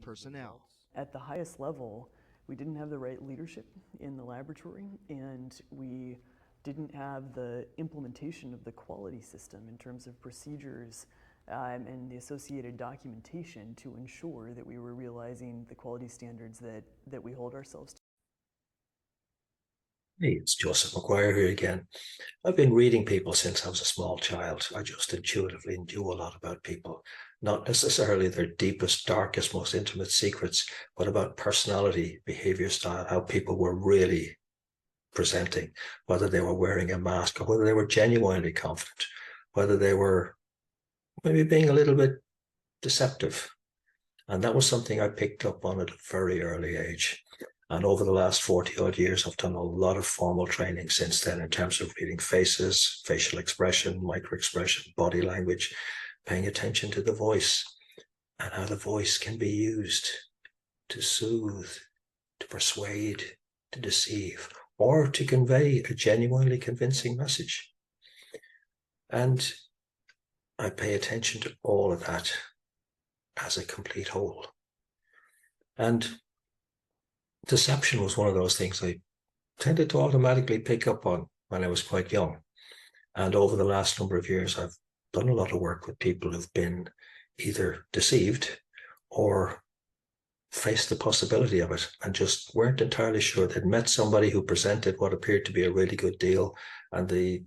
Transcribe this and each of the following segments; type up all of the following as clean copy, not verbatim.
personnel. At the highest level, we didn't have the right leadership in the laboratory, and we didn't have the implementation of the quality system in terms of procedures and the associated documentation to ensure that we were realizing the quality standards that we hold ourselves to. Hey, it's Joseph McGuire here again. I've been reading people since I was a small child. I just intuitively knew a lot about people, not necessarily their deepest, darkest, most intimate secrets, but about personality, behavior style, how people were really presenting, whether they were wearing a mask or whether they were genuinely confident, whether they were maybe being a little bit deceptive. And that was something I picked up on at a very early age. And over the last 40 odd years, I've done a lot of formal training since then in terms of reading faces, facial expression, micro expression, body language, paying attention to the voice and how the voice can be used to soothe, to persuade, to deceive, or to convey a genuinely convincing message. And I pay attention to all of that as a complete whole. And deception was one of those things I tended to automatically pick up on when I was quite young. And over the last number of years, I've done a lot of work with people who've been either deceived or faced the possibility of it and just weren't entirely sure. They'd met somebody who presented what appeared to be a really good deal, and they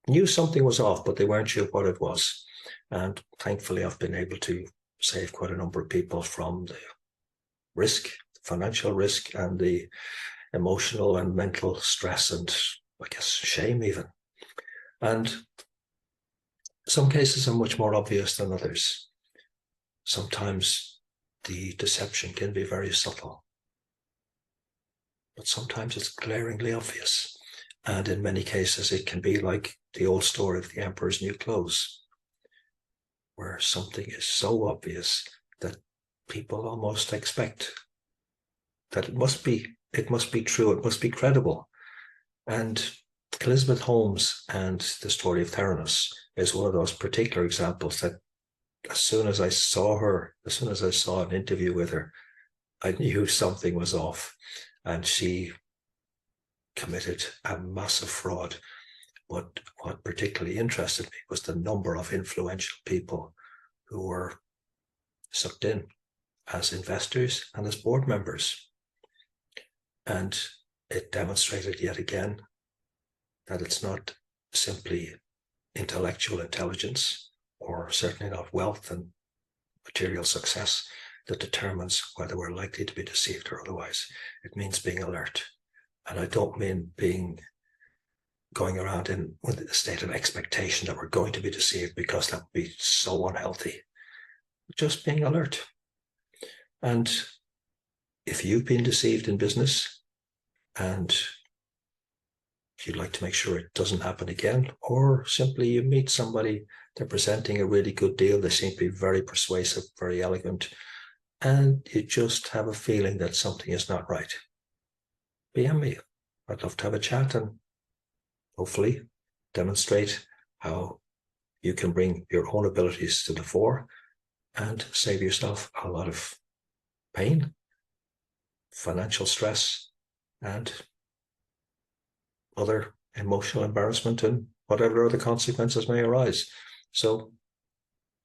knew something was off, but they weren't sure what it was. And thankfully, I've been able to save quite a number of people from the risk, financial risk, and the emotional and mental stress and, I guess, shame even. And some cases are much more obvious than others. Sometimes the deception can be very subtle, but sometimes it's glaringly obvious. And in many cases, it can be like the old story of the emperor's new clothes, where something is so obvious that people almost expect that it must be true, it must be credible. And Elizabeth Holmes and the story of Theranos is one of those particular examples that as soon as I saw an interview with her, I knew something was off, and she committed a massive fraud. But what particularly interested me was the number of influential people who were sucked in as investors and as board members. And it demonstrated yet again that it's not simply intellectual intelligence, or certainly not wealth and material success, that determines whether we're likely to be deceived or otherwise. It means being alert. And I don't mean going around with a state of expectation that we're going to be deceived, because that would be so unhealthy. Just being alert. And if you've been deceived in business and if you'd like to make sure it doesn't happen again, or simply you meet somebody, they're presenting a really good deal, they seem to be very persuasive, very elegant, and you just have a feeling that something is not right, PM me. I'd love to have a chat and hopefully demonstrate how you can bring your own abilities to the fore and save yourself a lot of pain, financial stress, and other emotional embarrassment and whatever other consequences may arise. So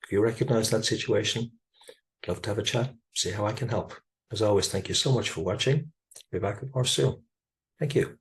if you recognize that situation, I'd love to have a chat, see how I can help. As always, thank you so much for watching. Be back with more soon. Thank you.